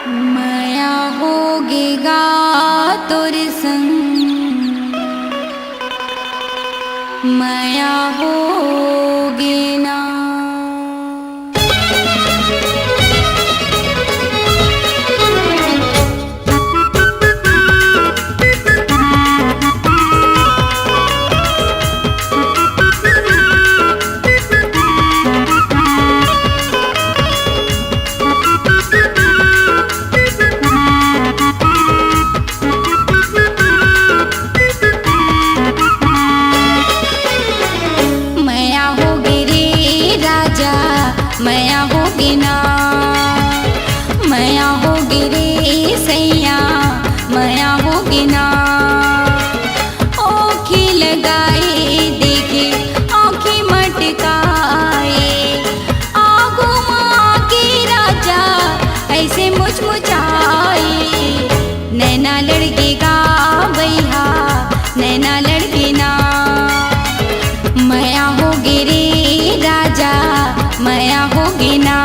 माया होगेगा तोर संग, माया होगे ना। माया होगी ना, माया होगी रे सैया, माया होगी ना। ओखी लगाए देखे आँखें मटकाए, आगो माँ के राजा ऐसे मुचमुचाए। नैना लड़केगा भैया, नैना लड़के ना। माया होगी रे राजा, माया होगी ना।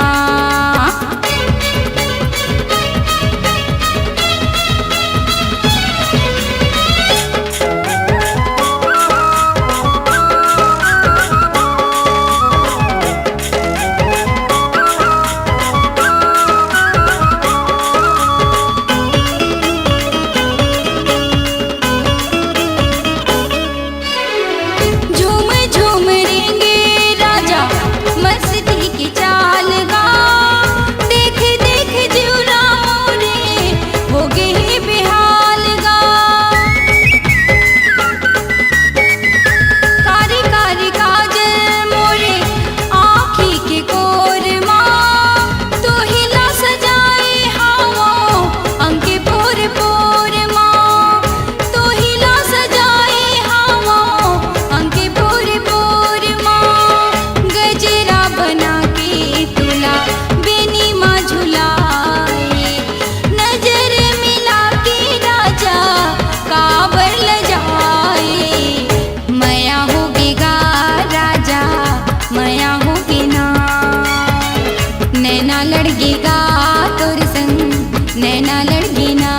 झूम झूम रेंगे राजा मस्ती की चाल गा, देख देख जीवरा मोरे हो गए बेहाल गा। कारी कारी काजल मोरे आँखी के कोर माँ, तो हिला सजाए हावों अंके पोर पोर माँ, तो हिला सजाए हावों अंके पोर पोर माँ। गजरा बना के तुला बेनी माँ झुलाए, नजर मिला के राजा काबर ल जाए। माया होगेगा राजा, माया होगी ना। नैना लड़केगा तोर संग, नैना लड़के ना।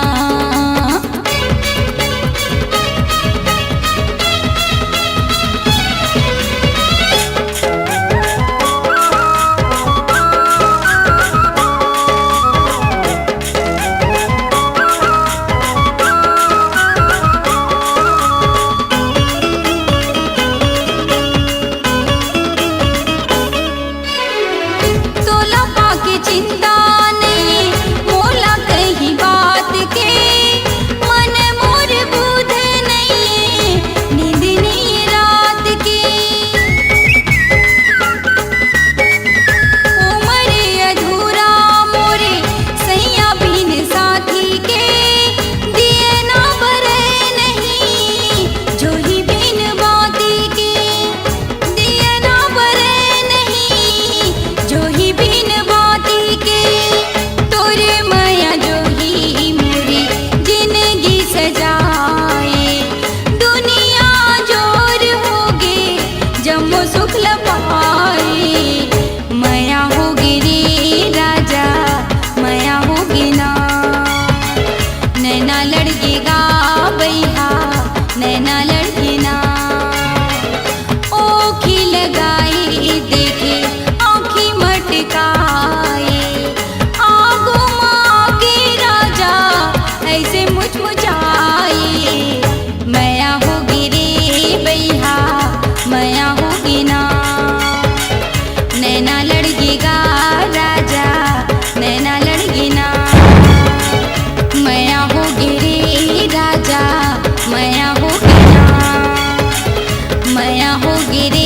तोला पाके चिंता नहीं मोला कही बात के, मन मोर बुध नहीं नींद नहीं रात के। उमरे अधूरा मोरे सैया बिन साथी के, दिए ना बरे नहीं जोही बिन बाती के। दिए ना बरे नहीं जोही बिन बाती के, तोरे माया जोही मोरी जिंदगी सजाए। दुनिया जोर होगे जम्मो सुख लपाए। माया होगी रे राजा, माया होगी ना। नैना लड़केगा भैया, नैना लड़के ना। ओखी लगाए देखे आँखें मटकाए, आगो माँ के राजा ऐसे मुचमुचाए। माया होगी रे भैया, माया होगी ना। नैना लड़केगा राजा, नैना लड़के ना। माया होगी रे राजा, माया होगी ना। माया होगी रे